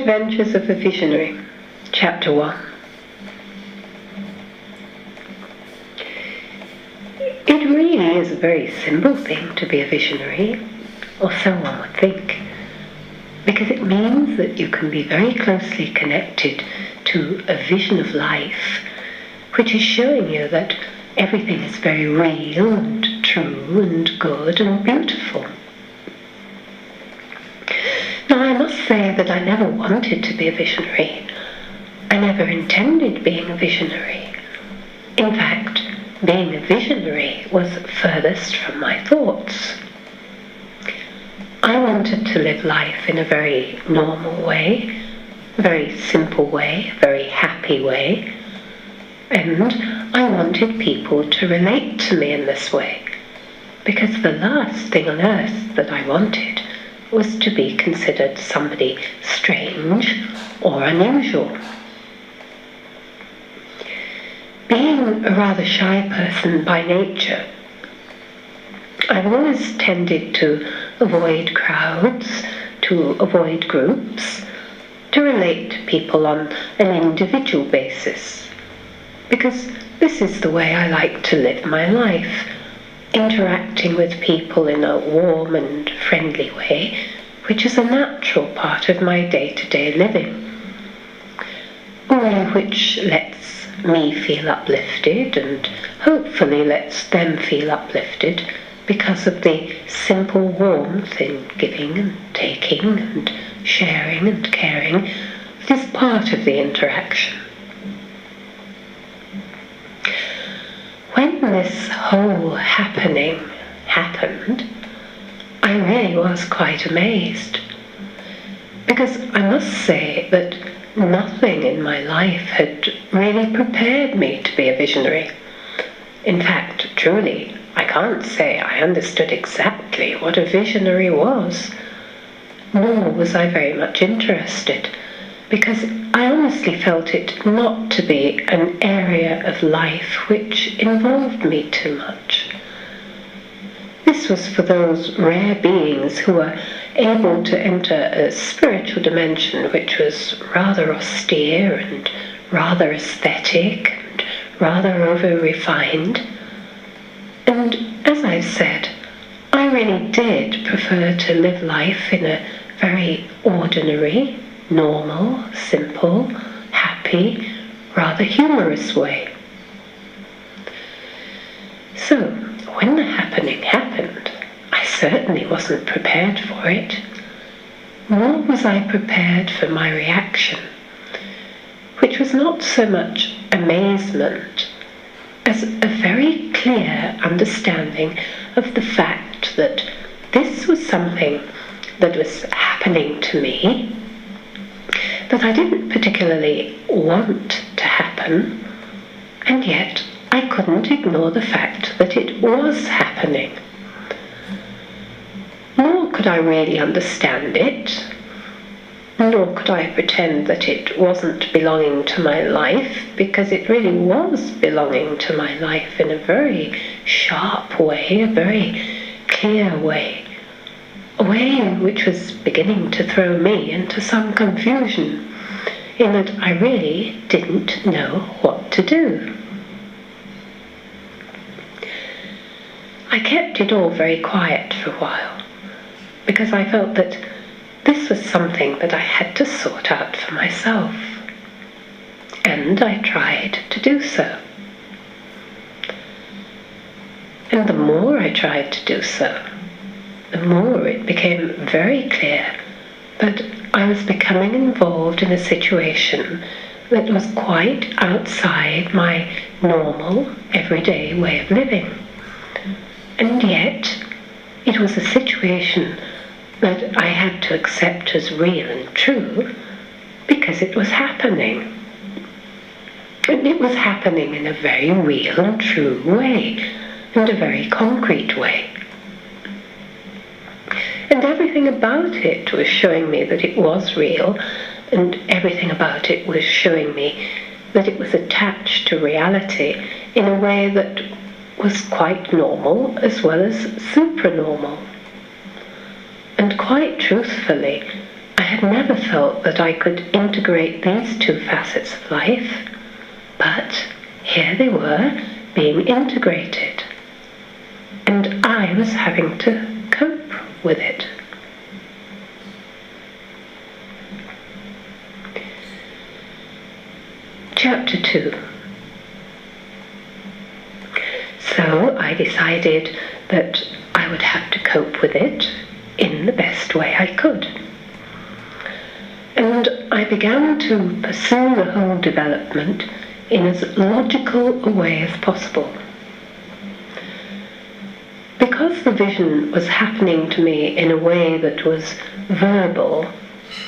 Adventures of a Visionary, Chapter 1. It really is a very simple thing to be a visionary, or so one would think, because it means that you can be very closely connected to a vision of life, which is showing you that everything is very real and true and good and beautiful. Now, I must say that I never wanted to be a visionary. I never intended being a visionary. In fact, being a visionary was furthest from my thoughts. I wanted to live life in a very normal way, a very simple way, a very happy way, and I wanted people to relate to me in this way, because the last thing on earth that I wanted was to be considered somebody strange or unusual. Being a rather shy person by nature, I've always tended to avoid crowds, to avoid groups, to relate to people on an individual basis, because this is the way I like to live my life, interacting with people in a warm and friendly way, which is a natural part of my day-to-day living, a way which lets me feel uplifted and hopefully lets them feel uplifted because of the simple warmth in giving and taking and sharing and caring that is part of the interaction. When this whole happening happened, I really was quite amazed, because I must say that nothing in my life had really prepared me to be a visionary. In fact, truly, I can't say I understood exactly what a visionary was, nor was I very much interested, because I honestly felt it not to be an area of life which involved me too much. This was for those rare beings who were able to enter a spiritual dimension which was rather austere and rather aesthetic and rather over-refined. And as I've said, I really did prefer to live life in a very ordinary, normal, simple, happy, rather humorous way. So, when the happening happened, I certainly wasn't prepared for it, nor was I prepared for my reaction, which was not so much amazement as a very clear understanding of the fact that this was something that was happening to me, that I didn't particularly want to happen, and yet I couldn't ignore the fact that it was happening. Nor could I really understand it, nor could I pretend that it wasn't belonging to my life, because it really was belonging to my life in a very sharp way, a very clear way, a way which was beginning to throw me into some confusion, in that I really didn't know what to do. I kept it all very quiet for a while, because I felt that this was something that I had to sort out for myself, and I tried to do so. And the more I tried to do so, the more it became very clear that I was becoming involved in a situation that was quite outside my normal, everyday way of living. And yet, it was a situation that I had to accept as real and true, because it was happening. And it was happening in a very real and true way, and a very concrete way. And everything about it was showing me that it was real, and everything about it was showing me that it was attached to reality in a way that was quite normal as well as supernormal. And quite truthfully, I had never felt that I could integrate these two facets of life, but here they were being integrated, and I was having to cope with it. Chapter 2. So I decided that I would have to cope with it in the best way I could. And I began to pursue the whole development in as logical a way as possible. Because the vision was happening to me in a way that was verbal,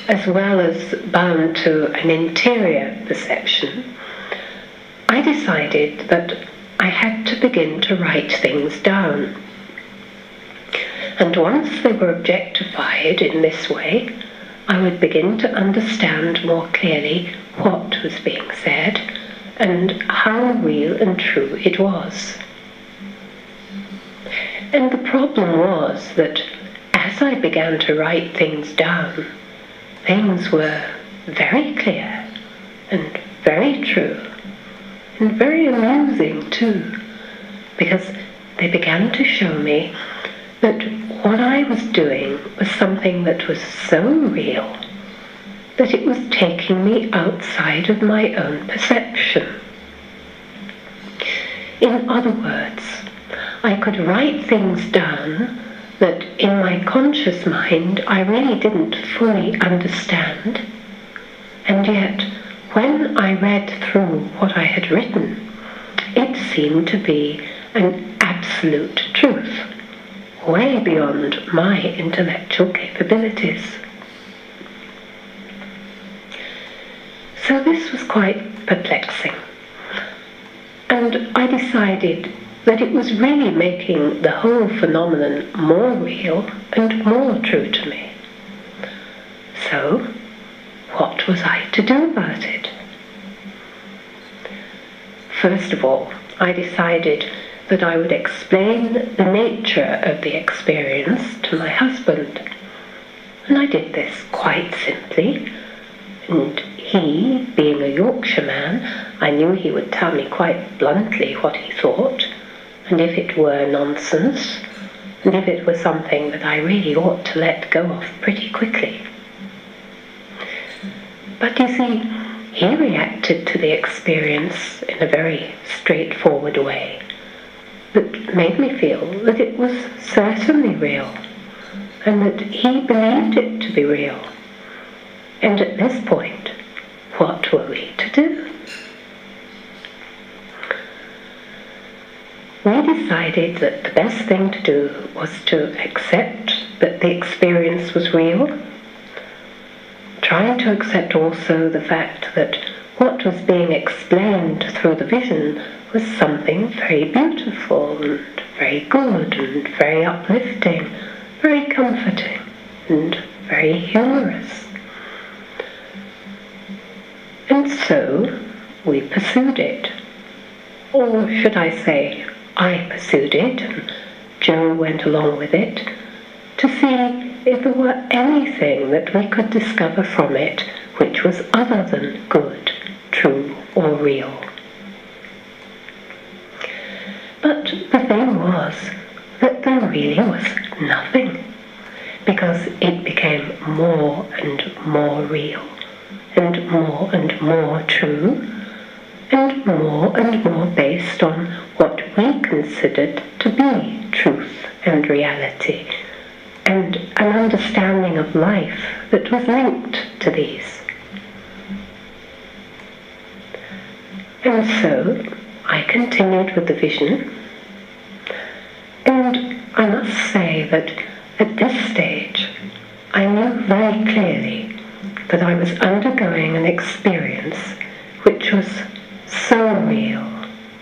as well as bound to an interior perception, I decided that I had to begin to write things down. And once they were objectified in this way, I would begin to understand more clearly what was being said and how real and true it was. And the problem was that as I began to write things down, things were very clear and very true and very amusing too, because they began to show me that what I was doing was something that was so real that it was taking me outside of my own perception. In other words, I could write things down that in my conscious mind I really didn't fully understand, and yet when I read through what I had written, it seemed to be an absolute truth, way beyond my intellectual capabilities. So this was quite perplexing, and I decided that it was really making the whole phenomenon more real and more true to me. So, what was I to do about it? First of all, I decided that I would explain the nature of the experience to my husband. And I did this quite simply, and he, being a Yorkshire man, I knew he would tell me quite bluntly what he thought, and if it were nonsense, and if it was something that I really ought to let go of pretty quickly. But you see, he reacted to the experience in a very straightforward way that made me feel that it was certainly real, and that he believed it to be real. And at this point, what were we to do? We decided that the best thing to do was to accept that the experience was real, trying to accept also the fact that what was being explained through the vision was something very beautiful and very good and very uplifting, very comforting and very humorous. And so we pursued it. Or should I say, I pursued it and Joe went along with it to see if there were anything that we could discover from it which was other than good, true, or real. But the thing was that there really was nothing, because it became more and more real, and more true, and more based on what we considered to be truth and reality, and an understanding of life that was linked to these. And so I continued with the vision, and I must say that at this stage I knew very clearly that I was undergoing an experience which was so real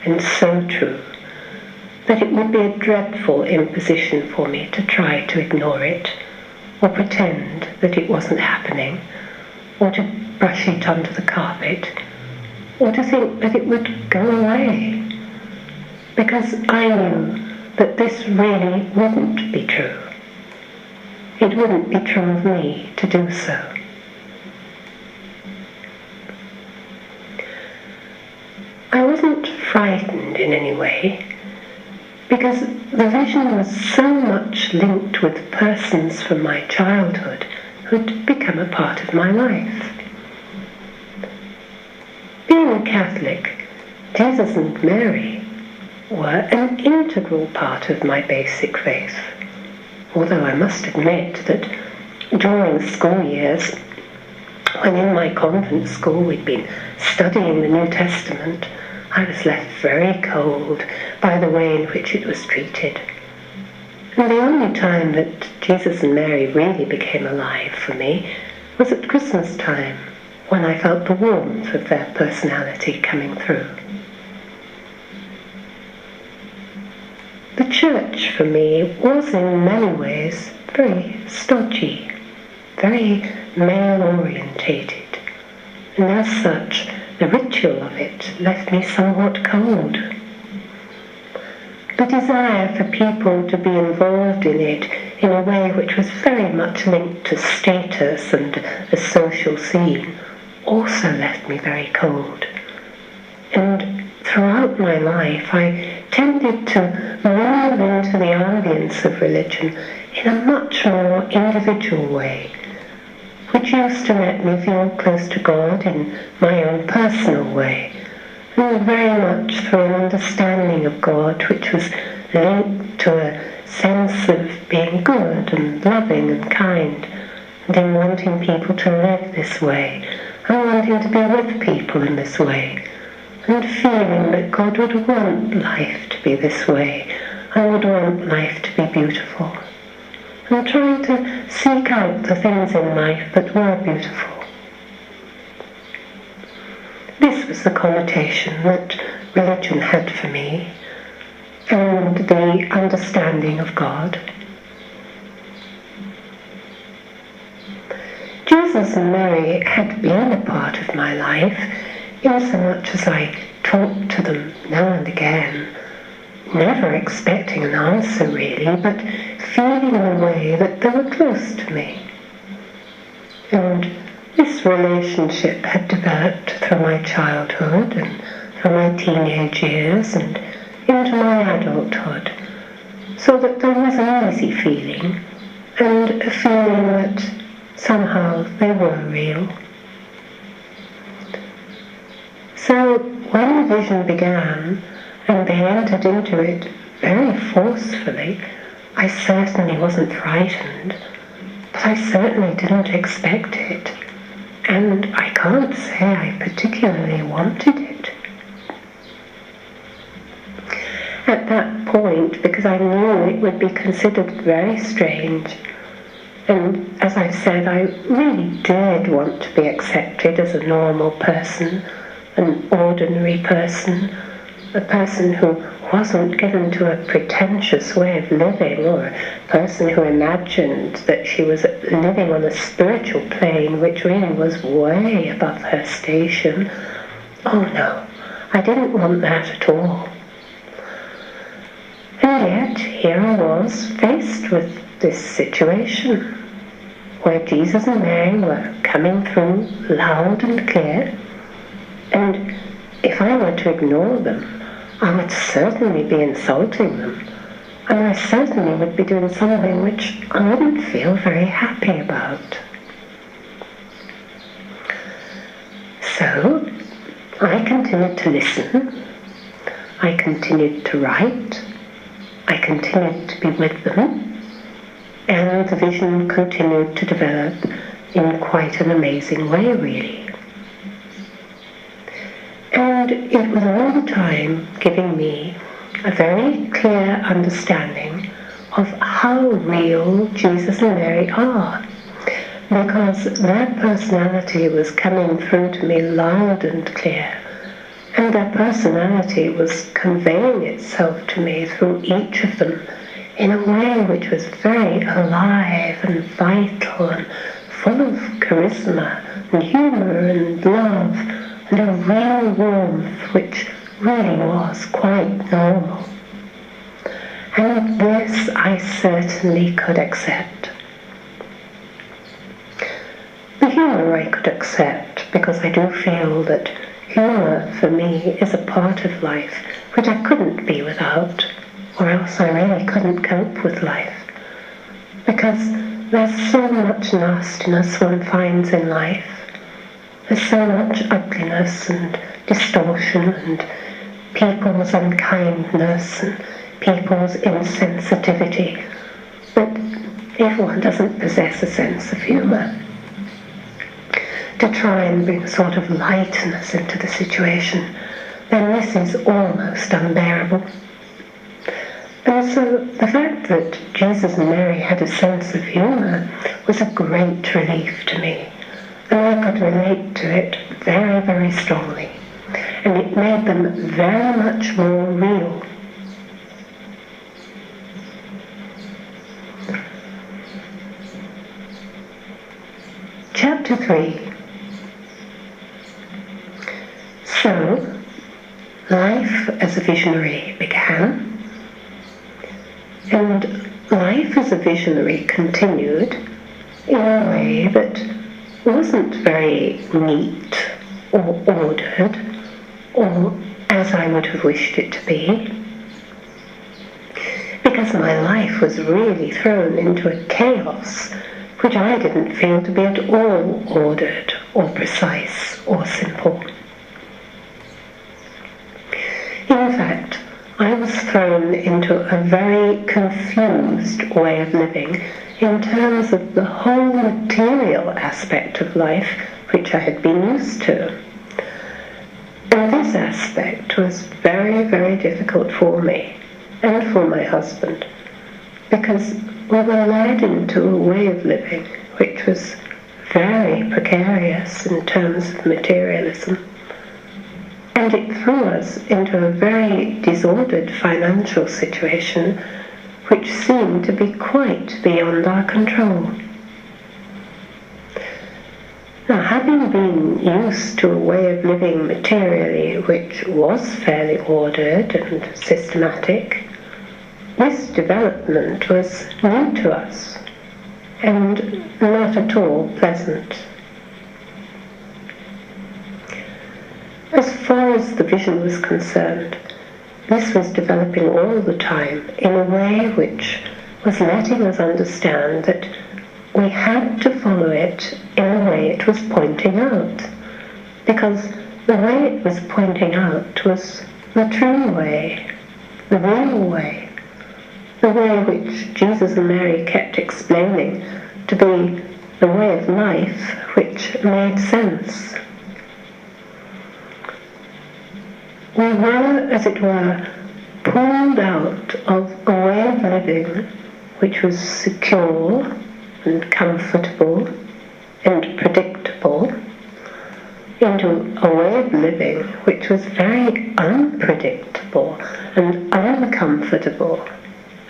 and so true that it would be a dreadful imposition for me to try to ignore it, or pretend that it wasn't happening, or to brush it under the carpet, or to think that it would go away, because I knew that this really wouldn't be true. It wouldn't be true of me to do so. I wasn't frightened in any way, because the vision was so much linked with persons from my childhood who'd become a part of my life. Being a Catholic, Jesus and Mary were an integral part of my basic faith, although I must admit that during the school years, when in my convent school we'd been studying the New Testament, I was left very cold by the way in which it was treated. And the only time that Jesus and Mary really became alive for me was at Christmas time, when I felt the warmth of their personality coming through. The church for me was in many ways very stodgy, very male-orientated, and as such, the ritual of it left me somewhat cold. The desire for people to be involved in it in a way which was very much linked to status and a social scene also left me very cold. And throughout my life I tended to move into the ambience of religion in a much more individual way, which used to let me feel close to God in my own personal way, and very much through an understanding of God which was linked to a sense of being good and loving and kind, and in wanting people to live this way, and wanting to be with people in this way, and feeling that God would want life to be this way, and would want life to be beautiful, and trying to seek out the things in life that were beautiful. This was the connotation that religion had for me, and the understanding of God. Jesus and Mary had been a part of my life, insomuch as I talked to them now and again, never expecting an answer really, but feeling in a way that they were close to me. And this relationship had developed through my childhood and through my teenage years and into my adulthood, so that there was an easy feeling, and a feeling that somehow they were real. So when the vision began, and they entered into it very forcefully, I certainly wasn't frightened, but I certainly didn't expect it, and I can't say I particularly wanted it. At that point, because I knew it would be considered very strange, and as I've said, I really did want to be accepted as a normal person, an ordinary person, a person who wasn't given to a pretentious way of living, or a person who imagined that she was living on a spiritual plane which really was way above her station. Oh no, I didn't want that at all. And yet, here I was, faced with this situation, where Jesus and Mary were coming through loud and clear, and if I were to ignore them, I would certainly be insulting them, and I certainly would be doing something which I wouldn't feel very happy about. So, I continued to listen, I continued to write, I continued to be with them, and the vision continued to develop in quite an amazing way, really. And it was all the time giving me a very clear understanding of how real Jesus and Mary are, because their personality was coming through to me loud and clear, and their personality was conveying itself to me through each of them in a way which was very alive and vital and full of charisma and humour and love, and a real warmth which really was quite normal. And this I certainly could accept. The humour I could accept, because I do feel that Humour, for me, is a part of life which I couldn't be without, or else I really couldn't cope with life. Because there's so much nastiness one finds in life. There's so much ugliness and distortion and people's unkindness and people's insensitivity. But if one doesn't possess a sense of humour, to try and bring a sort of lightness into the situation, then this is almost unbearable. And so the fact that Jesus and Mary had a sense of humour was a great relief to me, and I could relate to it very, very strongly, and it made them very much more real. Chapter 3. So, life as a visionary began, and life as a visionary continued in a way that wasn't very neat or ordered or as I would have wished it to be, because my life was really thrown into a chaos which I didn't feel to be at all ordered or precise or simple. In fact, I was thrown into a very confused way of living in terms of the whole material aspect of life which I had been used to. And this aspect was very, very difficult for me and for my husband, because we were led into a way of living which was very precarious in terms of materialism. And it threw us into a very disordered financial situation which seemed to be quite beyond our control. Now, having been used to a way of living materially which was fairly ordered and systematic, this development was new to us and not at all pleasant. As far as the vision was concerned, this was developing all the time in a way which was letting us understand that we had to follow it in the way it was pointing out, because the way it was pointing out was the true way, the real way, the way which Jesus and Mary kept explaining to be the way of life which made sense. We were, as it were, pulled out of a way of living which was secure and comfortable and predictable into a way of living which was very unpredictable and uncomfortable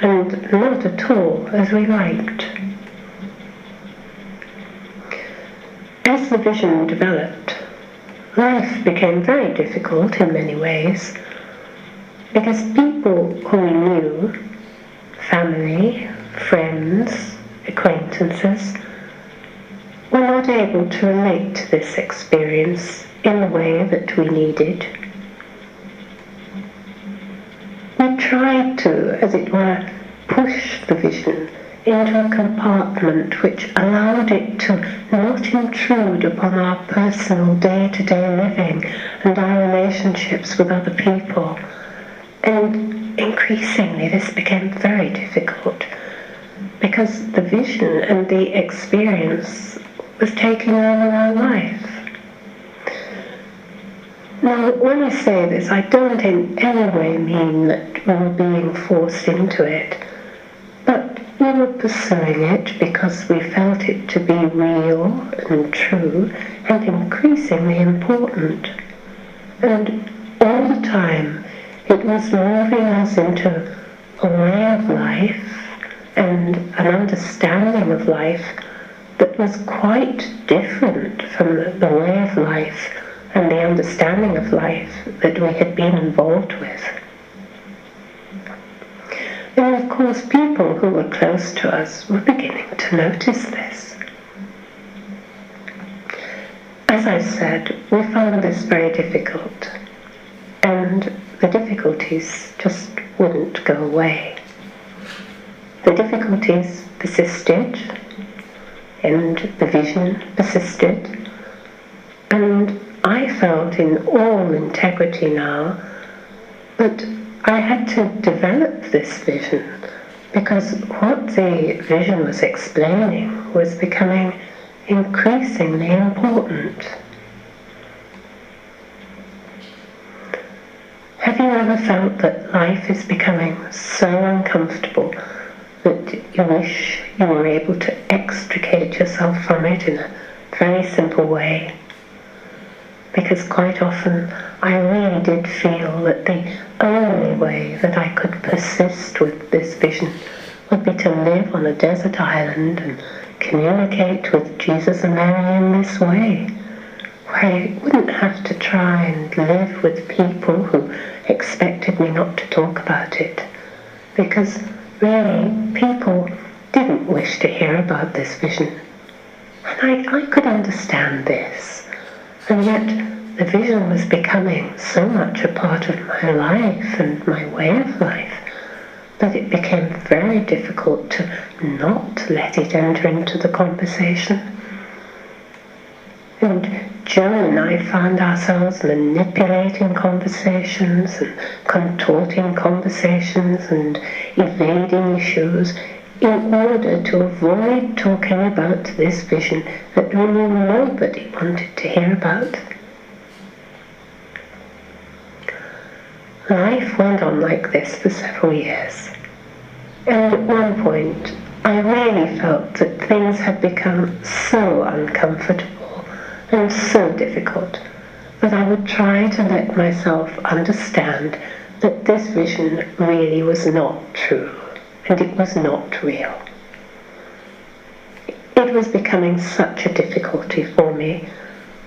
and not at all as we liked. As the vision developed, life became very difficult in many ways, because people who we knew, family, friends, acquaintances, were not able to relate to this experience in the way that we needed. We tried to, as it were, push the vision into a compartment which allowed it to not intrude upon our personal day-to-day living and our relationships with other people. And increasingly this became very difficult, because the vision and the experience was taking over our life. Now, when I say this, I don't in any way mean that we were being forced into it, but we were pursuing it because we felt it to be real and true and increasingly important. And all the time it was moving us into a way of life and an understanding of life that was quite different from the way of life and the understanding of life that we had been involved with. And of course, people who were close to us were beginning to notice this. as I said, we found this very difficult, and the difficulties just wouldn't go away. The difficulties persisted, and the vision persisted, and I felt in all integrity now that I had to develop this vision, because what the vision was explaining was becoming increasingly important. Have you ever felt that life is becoming so uncomfortable that you wish you were able to extricate yourself from it in a very simple way? Because quite often I really did feel that the only way that I could persist with this vision would be to live on a desert island and communicate with Jesus and Mary in this way, where I wouldn't have to try and live with people who expected me not to talk about it, because really people didn't wish to hear about this vision. And I could understand this, and yet the vision was becoming so much a part of my life and my way of life that it became very difficult to not let it enter into the conversation. And Joe and I found ourselves manipulating conversations and contorting conversations and evading issues in order to avoid talking about this vision that really nobody wanted to hear about. Life went on like this for several years, and at one point I really felt that things had become so uncomfortable and so difficult that I would try to let myself understand that this vision really was not true and it was not real. It was becoming such a difficulty for me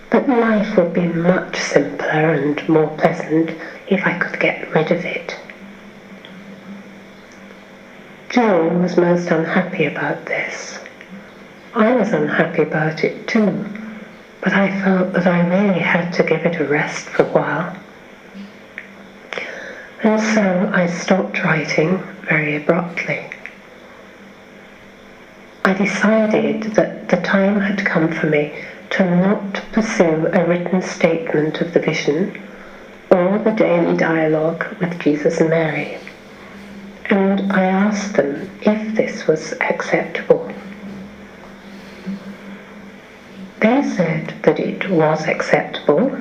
that life would be much simpler and more pleasant if I could get rid of it. Joan was most unhappy about this. I was unhappy about it too, but I felt that I really had to give it a rest for a while. And so I stopped writing very abruptly. I decided that the time had come for me to not pursue a written statement of the vision or the daily dialogue with Jesus and Mary. And I asked them if this was acceptable. They said that it was acceptable,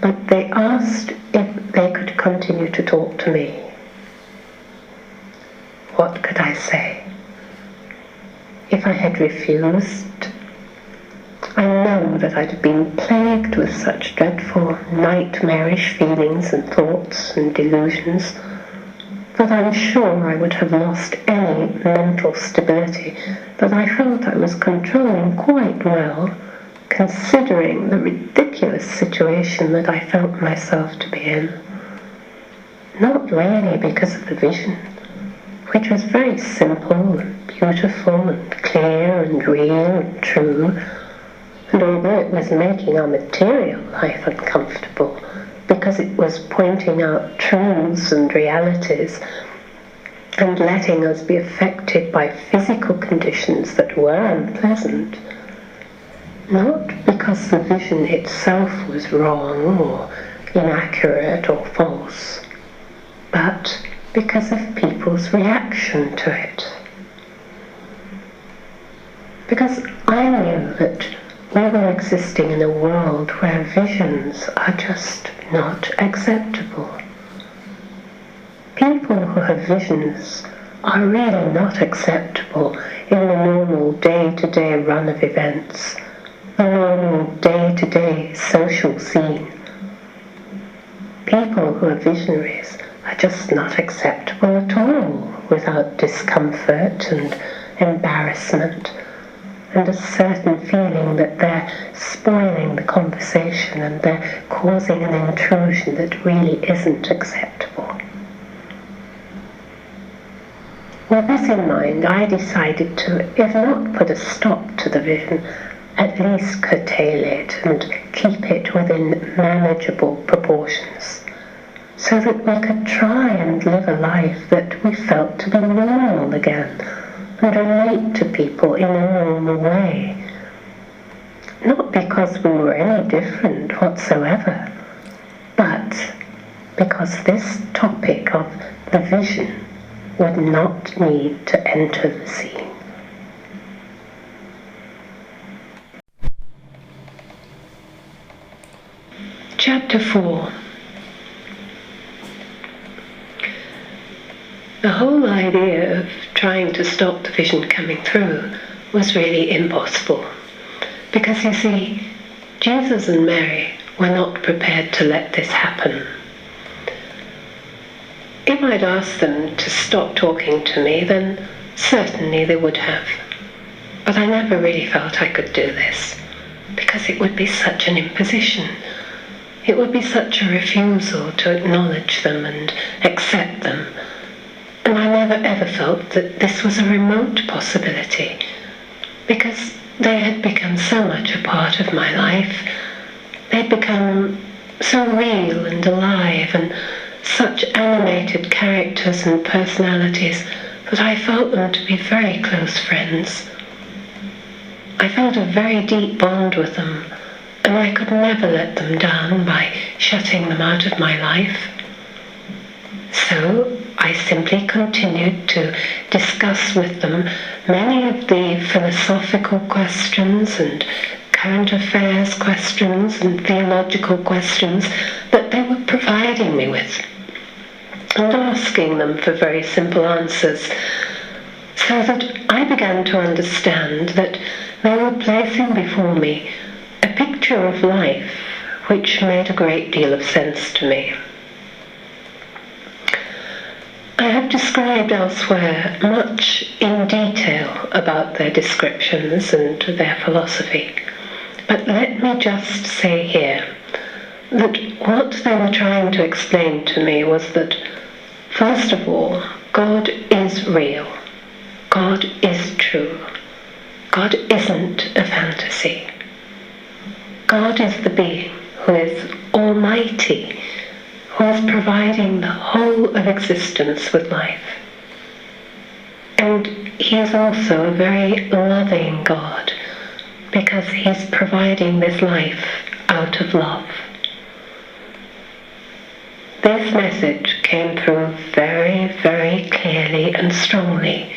but they asked if they could continue to talk to me. What could I say? If I had refused, I know that I'd have been plagued with such dreadful, nightmarish feelings and thoughts and delusions that I'm sure I would have lost any mental stability that I felt I was controlling quite well, considering the ridiculous situation that I felt myself to be in. Not really because of the vision, which was very simple and beautiful and clear and real and true, and although it was making our material life uncomfortable because it was pointing out truths and realities and letting us be affected by physical conditions that were unpleasant, not because the vision itself was wrong or inaccurate or false, but because of people's reaction to it. Because I knew that we were existing in a world where visions are just not acceptable. People who have visions are really not acceptable in the normal day-to-day run of events, the normal day-to-day social scene. People who are visionaries are just not acceptable at all without discomfort and embarrassment and a certain feeling that they're spoiling the conversation and they're causing an intrusion that really isn't acceptable. With this in mind, I decided to, if not put a stop to the vision, at least curtail it and keep it within manageable proportions, so that we could try and live a life that we felt to be normal again and relate to people in a normal way. Not because we were any different whatsoever, but because this topic of the vision would not need to enter the scene. Chapter 4. The whole idea of trying to stop the vision coming through was really impossible. Because you see, Jesus and Mary were not prepared to let this happen. If I'd asked them to stop talking to me, then certainly they would have. But I never really felt I could do this, because it would be such an imposition. It would be such a refusal to acknowledge them and accept them. And I never ever felt that this was a remote possibility, because they had become so much a part of my life. They'd become so real and alive and such animated characters and personalities that I felt them to be very close friends. I felt a very deep bond with them, and I could never let them down by shutting them out of my life. So I simply continued to discuss with them many of the philosophical questions and current affairs questions and theological questions that they were providing me with, and asking them for very simple answers, so that I began to understand that they were placing before me a picture of life which made a great deal of sense to me. I have described elsewhere much in detail about their descriptions and their philosophy, but let me just say here that what they were trying to explain to me was that, first of all, God is real. God is true. God isn't a fantasy. God is the being who is almighty, who is providing the whole of existence with life. And he is also a very loving God, because he's providing this life out of love. This message came through very, very clearly and strongly.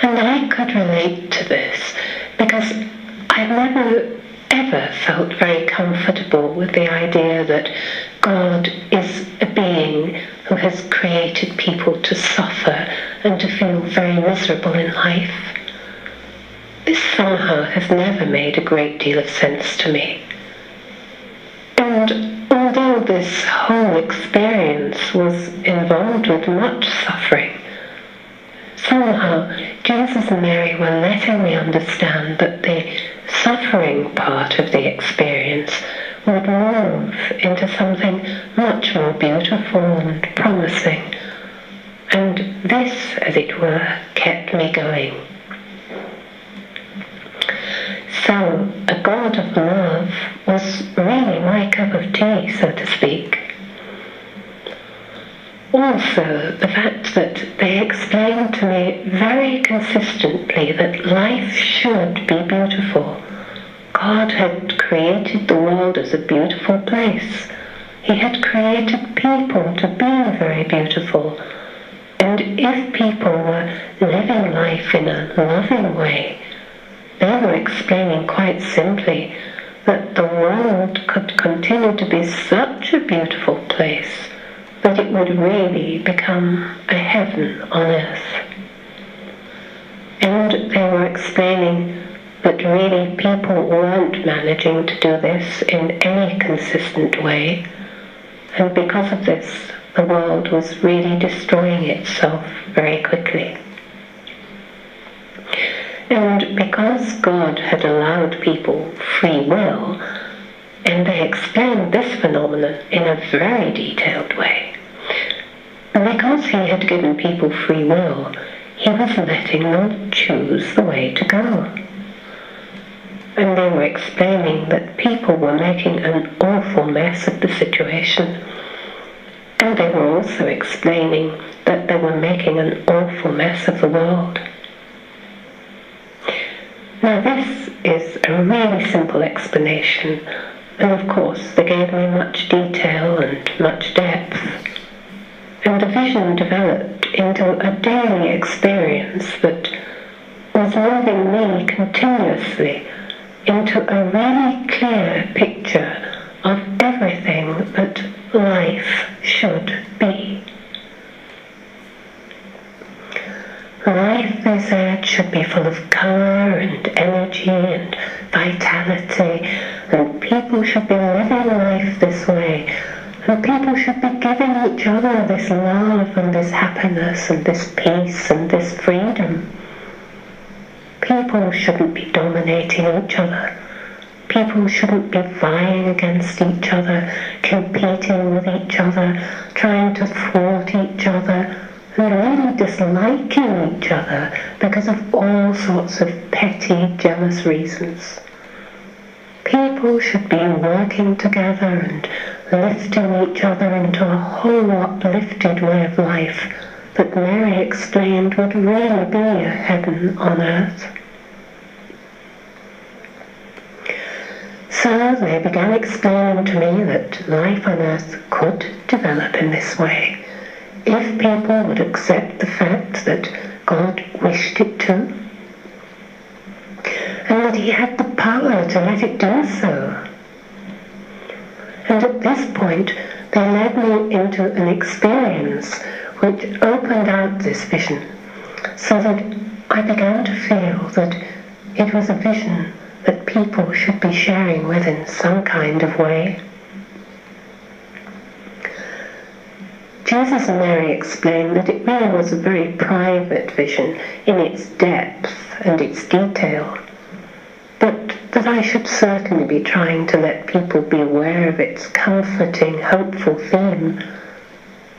And I could relate to this because I've never ever felt very comfortable with the idea that God is a being who has created people to suffer and to feel very miserable in life. This somehow has never made a great deal of sense to me. And although this whole experience was involved with much suffering, somehow Jesus and Mary were letting me understand that the suffering part of the experience would move into something much more beautiful and promising. And this, as it were, kept me going. So, a God of love was really my cup of tea, so to speak. Also, the fact that they explained to me very consistently that life should be beautiful. God had created the world as a beautiful place. He had created people to be very beautiful. And if people were living life in a loving way, they were explaining quite simply that the world could continue to be such a beautiful place that it would really become a heaven on earth. And they were explaining that really people weren't managing to do this in any consistent way, and because of this, the world was really destroying itself very quickly. And because God had allowed people free will, and they explained this phenomenon in a very detailed way, and because he had given people free will, he was letting them choose the way to go. and they were explaining that people were making an awful mess of the situation. And they were also explaining that they were making an awful mess of the world. Now this is a really simple explanation, and of course they gave me much detail and much depth. And the vision developed into a daily experience that was moving me continuously into a really clear picture of everything that life should be. Life, they said, should be full of colour and energy and vitality, and people should be living life this way, and people should be giving each other this love and this happiness and this peace and this freedom. People shouldn't be dominating each other. People shouldn't be vying against each other, competing with each other, trying to thwart each other, and really disliking each other because of all sorts of petty, jealous reasons. People should be working together and lifting each other into a whole uplifted way of life that Mary explained would really be a heaven on earth. So they began explaining to me that life on earth could develop in this way if people would accept the fact that God wished it to, and that He had the power to let it do so. And at this point, they led me into an experience which opened out this vision, so that I began to feel that it was a vision that people should be sharing with in some kind of way. Jesus and Mary explained that it really was a very private vision in its depth and its detail, but that I should certainly be trying to let people be aware of its comforting, hopeful theme,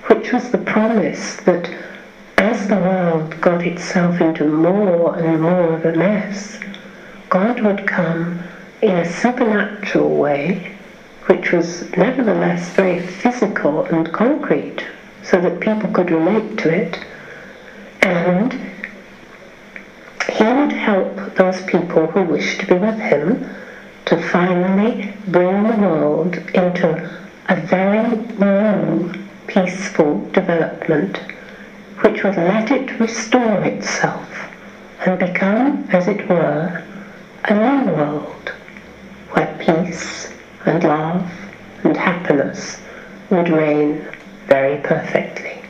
which was the promise that as the world got itself into more and more of a mess, God would come in a supernatural way, which was nevertheless very physical and concrete, so that people could relate to it, and He would help those people who wished to be with Him to finally bring the world into a very new, peaceful development, which would let it restore itself and become, as it were, a new world where peace and love and happiness would reign very perfectly.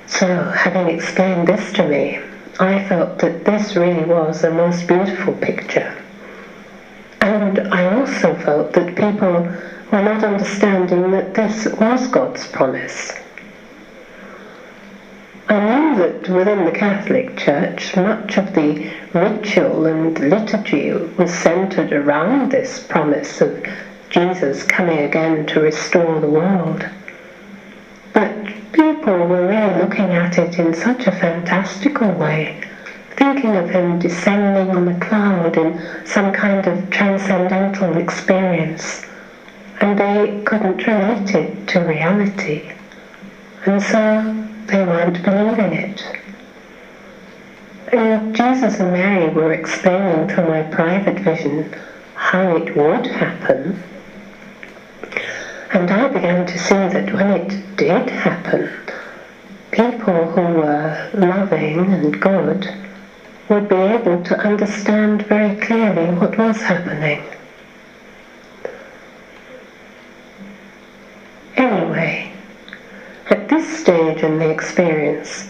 So, having explained this to me, I felt that this really was a most beautiful picture. And I also felt that people were not understanding that this was God's promise. I know that within the Catholic Church, much of the ritual and liturgy was centered around this promise of Jesus coming again to restore the world. But people were really looking at it in such a fantastical way, thinking of Him descending on a cloud in some kind of transcendental experience, and they couldn't relate it to reality. And so they weren't believing it. And Jesus and Mary were explaining through my private vision how it would happen. And I began to see that when it did happen, people who were loving and good would be able to understand very clearly what was happening. Anyway, at this stage in the experience,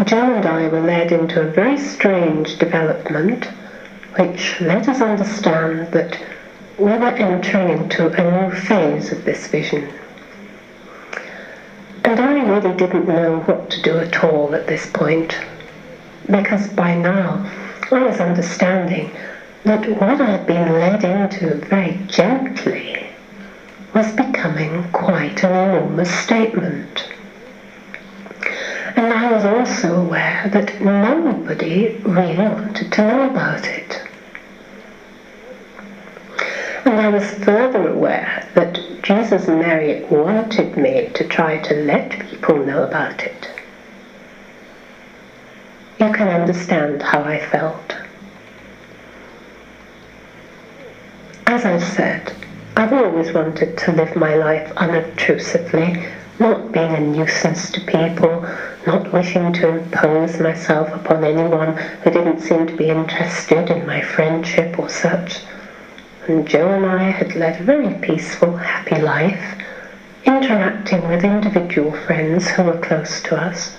Joe and I were led into a very strange development which let us understand that we were entering into a new phase of this vision. And I really didn't know what to do at all at this point, because by now I was understanding that what I had been led into very gently was becoming quite an enormous statement. And I was was also aware that nobody really wanted to know about it. And I was further aware that Jesus and Mary wanted me to try to let people know about it. You can understand how I felt. As I've said, I've always wanted to live my life unobtrusively, not being a nuisance to people, not wishing to impose myself upon anyone who didn't seem to be interested in my friendship or such. And Joe and I had led a very peaceful, happy life, interacting with individual friends who were close to us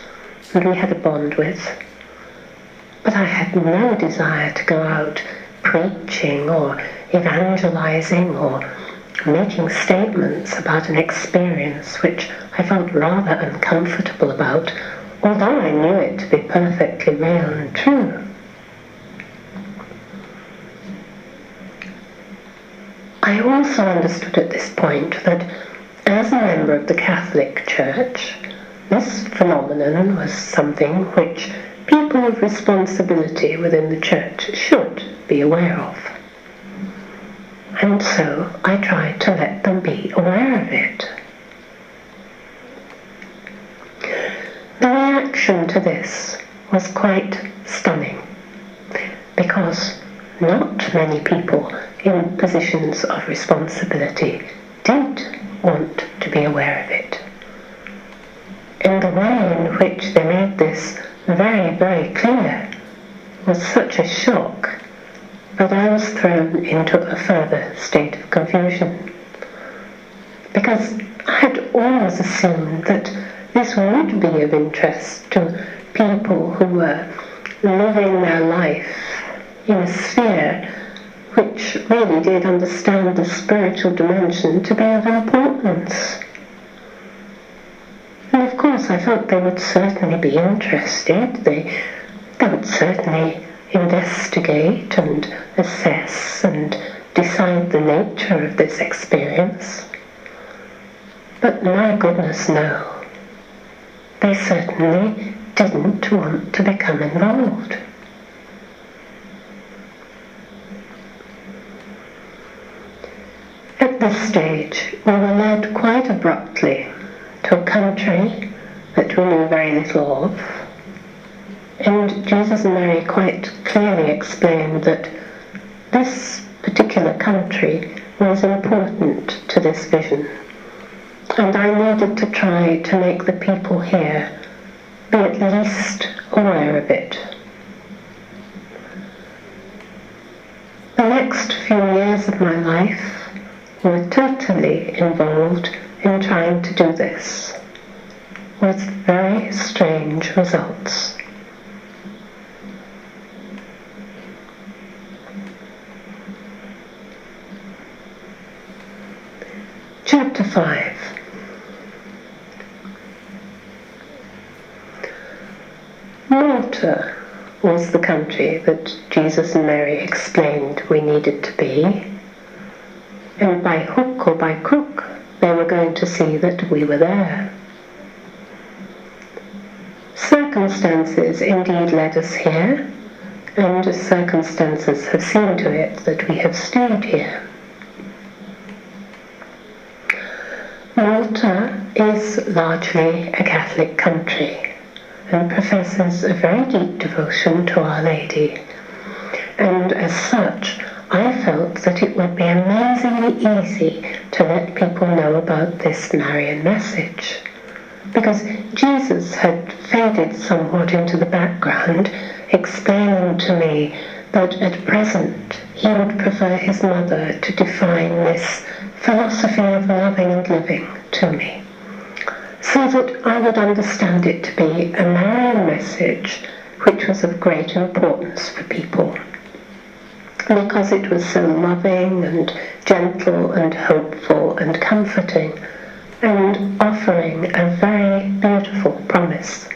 and we had a bond with. But I had no desire to go out preaching or evangelizing or making statements about an experience which I felt rather uncomfortable about, although I knew it to be perfectly real and true. I also understood at this point that as a member of the Catholic Church, this phenomenon was something which people of responsibility within the Church should be aware of. And so I tried to let them be aware of it. The reaction to this was quite stunning, because not many people in positions of responsibility did want to be aware of it. And the way in which they made this very, very clear was such a shock that I was thrown into a further state of confusion. Because I had always assumed that this would be of interest to people who were living their life in a sphere which really did understand the spiritual dimension to be of importance. And of course I thought they would certainly be interested. They would certainly investigate and assess and decide the nature of this experience. But my goodness, no. They certainly didn't want to become involved. At this stage, we were led quite abruptly to a country that we knew very little of, and Jesus and Mary quite clearly explained that this particular country was important to this vision, and I needed to try to make the people here be at least aware of it. The next few years of my life were totally involved in trying to do this, with very strange results. Chapter 5. Malta was the country that Jesus and Mary explained we needed to be, and by hook or by crook they were going to see that we were there. Circumstances indeed led us here, and circumstances have seen to it that we have stayed here. Malta is largely a Catholic country and professes a very deep devotion to Our Lady, and as such I felt that it would be amazingly easy to let people know about this Marian message, because Jesus had faded somewhat into the background, explaining to me that at present he would prefer his mother to define this philosophy of loving and living to me, so that I would understand it to be a Marian message which was of great importance for people, because it was so loving and gentle and hopeful and comforting, and offering a very beautiful promise.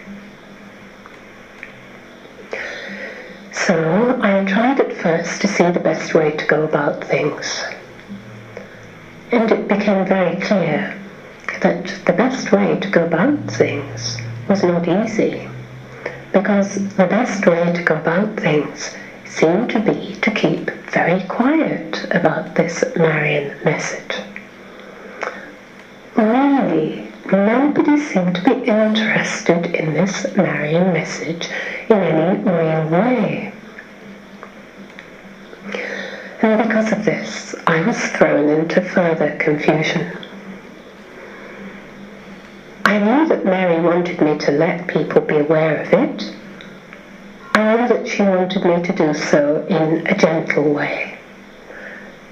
So I tried at first to see the best way to go about things, and it became very clear that the best way to go about things was not easy, because the best way to go about things seemed to be to keep very quiet about this Marian message. Really, nobody seemed to be interested in this Marian message in any real way. And because of this, I was thrown into further confusion. I knew that Mary wanted me to let people be aware of it. I knew that she wanted me to do so in a gentle way.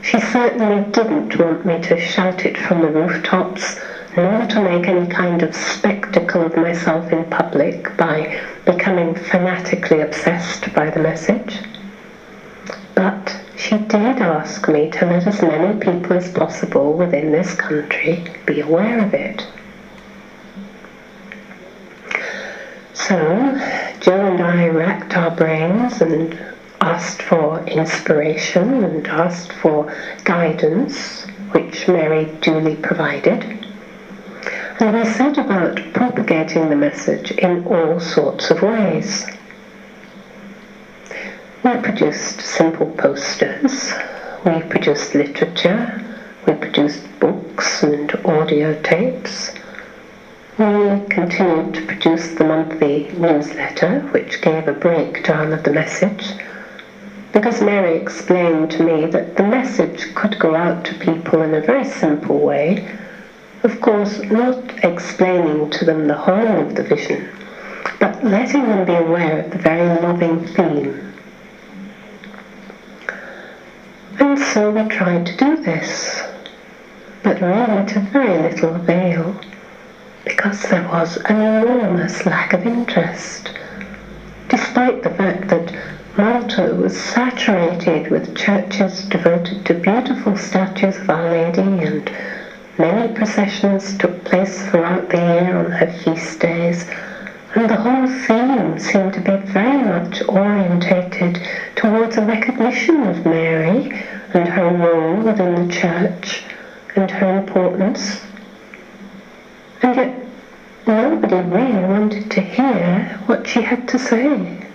She certainly didn't want me to shout it from the rooftops, nor to make any kind of spectacle of myself in public by becoming fanatically obsessed by the message. But she did ask me to let as many people as possible within this country be aware of it. So, Joe and I racked our brains and asked for inspiration and asked for guidance, which Mary duly provided. And we set about propagating the message in all sorts of ways. We produced simple posters, we produced literature, we produced books and audio tapes. We continued to produce the monthly newsletter, which gave a breakdown of the message, because Mary explained to me that the message could go out to people in a very simple way, of course not explaining to them the whole of the vision, but letting them be aware of the very loving theme. And so we tried to do this, but really to very little avail, because there was an enormous lack of interest, despite the fact that Malta was saturated with churches devoted to beautiful statues of Our Lady, and many processions took place throughout the year on her feast days, and the whole theme seemed to be very much orientated towards a recognition of Mary and her role within the church and her importance. And yet nobody really wanted to hear what she had to say.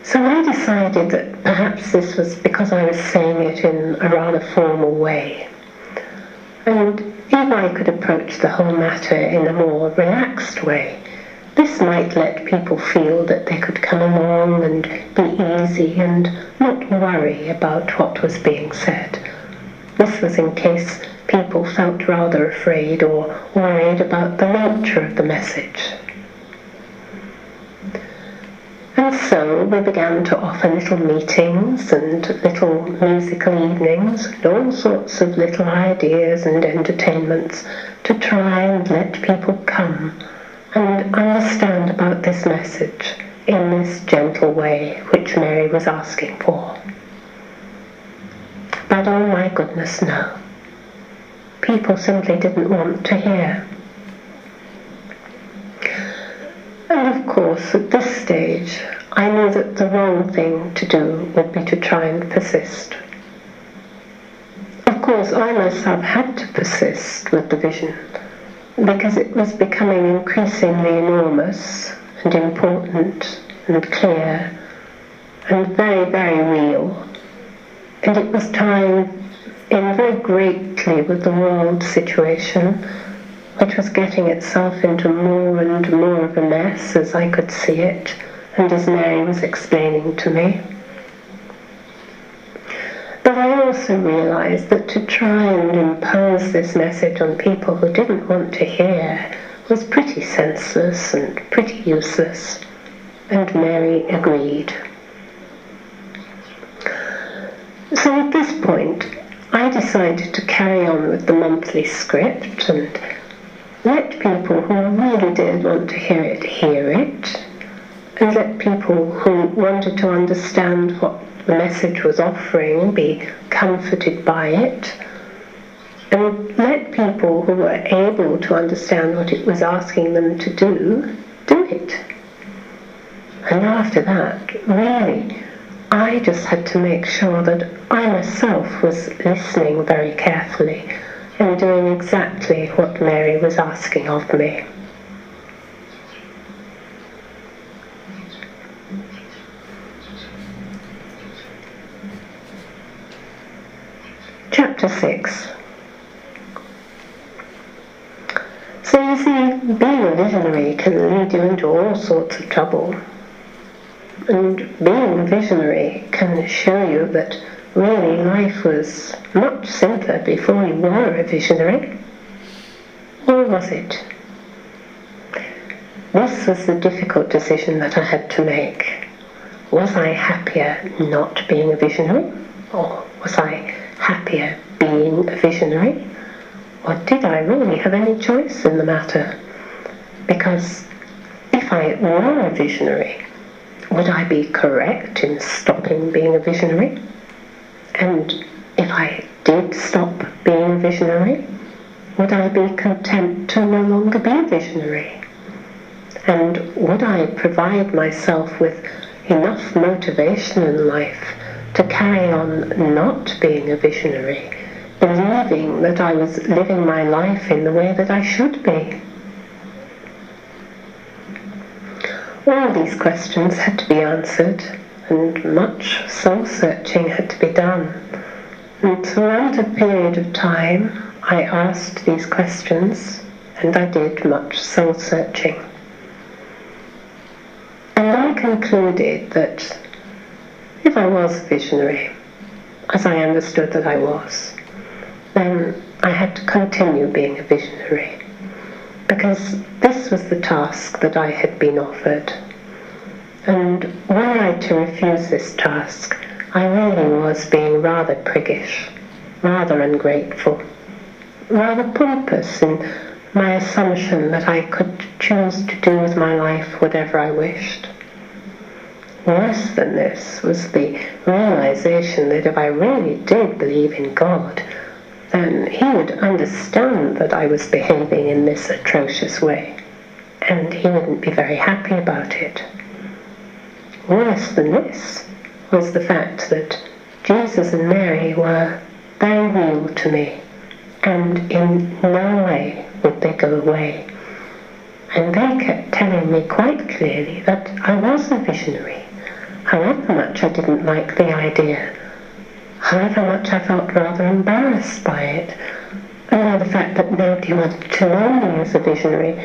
So I decided that perhaps this was because I was saying it in a rather formal way. And if I could approach the whole matter in a more relaxed way, this might let people feel that they could come along and be easy and not worry about what was being said. This was in case people felt rather afraid or worried about the nature of the message. And so we began to offer little meetings and little musical evenings and all sorts of little ideas and entertainments to try and let people come and understand about this message in this gentle way which Mary was asking for. But oh my goodness, no. People simply didn't want to hear. And of course, at this stage, I knew that the wrong thing to do would be to try and persist. Of course, I myself had to persist with the vision, because it was becoming increasingly enormous and important and clear and very, very real. And it was tying in very greatly with the world situation, which was getting itself into more and more of a mess as I could see it, and as Mary was explaining to me. But I also realized that to try and impose this message on people who didn't want to hear was pretty senseless and pretty useless, and Mary agreed. So at this point, I decided to carry on with the monthly script and let people who really did want to hear it, and let people who wanted to understand what the message was offering be comforted by it, and let people who were able to understand what it was asking them to do it. And after that, really, I just had to make sure that I myself was listening very carefully in doing exactly what Mary was asking of me. Chapter 6. So you see, being a visionary can lead you into all sorts of trouble. And being a visionary can show you that really life was much simpler before you were a visionary. Or was it? This was the difficult decision that I had to make. Was I happier not being a visionary? Or was I happier being a visionary? Or did I really have any choice in the matter? Because if I were a visionary, would I be correct in stopping being a visionary? And if I did stop being a visionary, would I be content to no longer be a visionary? And would I provide myself with enough motivation in life to carry on not being a visionary, believing that I was living my life in the way that I should be? All these questions had to be answered, and much soul-searching had to be done. And throughout a period of time, I asked these questions, and I did much soul-searching. And I concluded that if I was a visionary, as I understood that I was, then I had to continue being a visionary, because this was the task that I had been offered. And were I to refuse this task, I really was being rather priggish, rather ungrateful, rather pompous in my assumption that I could choose to do with my life whatever I wished. Worse than this was the realization that if I really did believe in God, then He would understand that I was behaving in this atrocious way, and He wouldn't be very happy about it. Worse than this was the fact that Jesus and Mary were very real to me, and in no way would they go away. And they kept telling me quite clearly that I was a visionary, however much I didn't like the idea, however much I felt rather embarrassed by it, and by the fact that nobody wanted to know me as a visionary,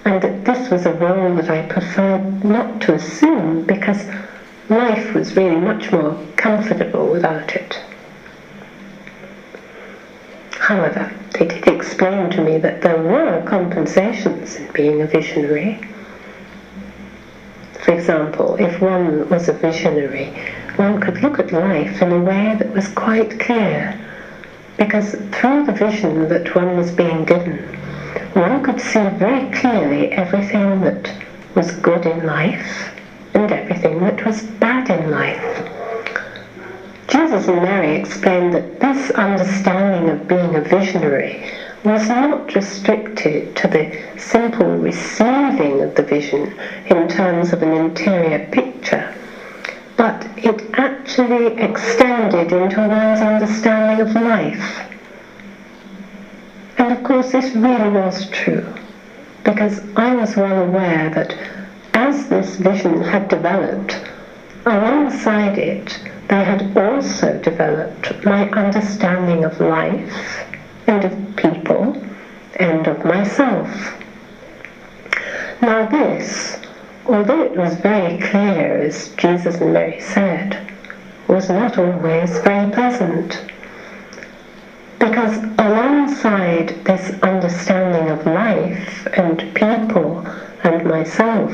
and that this was a role that I preferred not to assume because life was really much more comfortable without it. However, they did explain to me that there were compensations in being a visionary. For example, if one was a visionary, one could look at life in a way that was quite clear, because through the vision that one was being given, one could see very clearly everything that was good in life and everything that was bad in life. Jesus and Mary explained that this understanding of being a visionary was not restricted to the simple receiving of the vision in terms of an interior picture, but it actually extended into one's understanding of life. And of course this really was true, because I was well aware that as this vision had developed, alongside it there had also developed my understanding of life and of people and of myself. Now this, although it was very clear, as Jesus and Mary said, was not always very pleasant. Because alongside this understanding of life and people and myself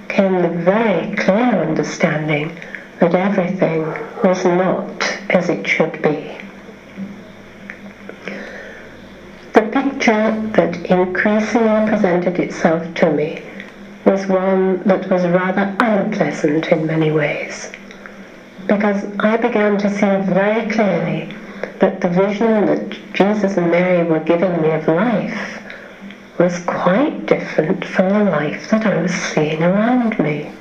came the very clear understanding that everything was not as it should be. The picture that increasingly presented itself to me was one that was rather unpleasant in many ways, because I began to see very clearly that the vision that Jesus and Mary were giving me of life was quite different from the life that I was seeing around me.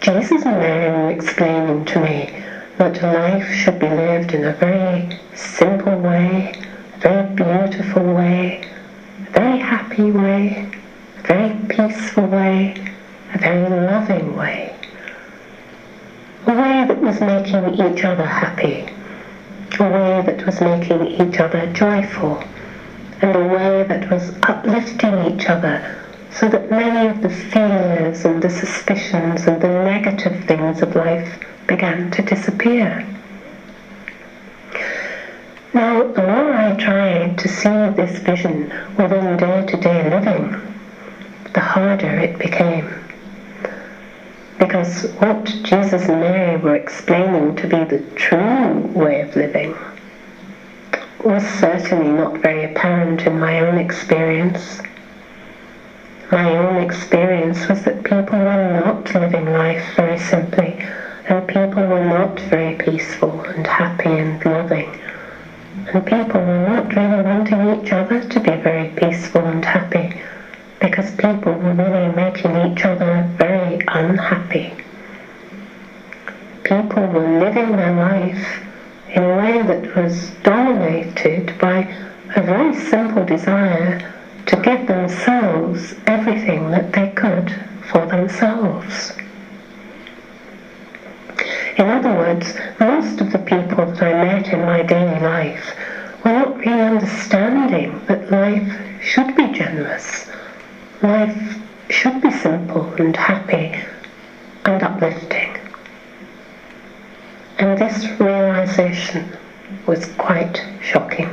Jesus and Mary were explaining to me that life should be lived in a very simple way, a very beautiful way, a very happy way, a very peaceful way, a very loving way. A way that was making each other happy, a way that was making each other joyful, and a way that was uplifting each other so that many of the fears and the suspicions and the negative things of life began to disappear. Now, the more I tried to see this vision within day-to-day living, the harder it became. Because what Jesus and Mary were explaining to be the true way of living was certainly not very apparent in my own experience. My own experience was that people were not living life very simply, and people were not very peaceful and happy and loving, and people were not really wanting each other to be very peaceful and happy, because people were really making each other very unhappy. People were living their life in a way that was dominated by a very simple desire to give themselves everything that they could for themselves. In other words, most of the people that I met in my daily life were not really understanding that life should be generous. Life should be simple and happy and uplifting. And this realization was quite shocking.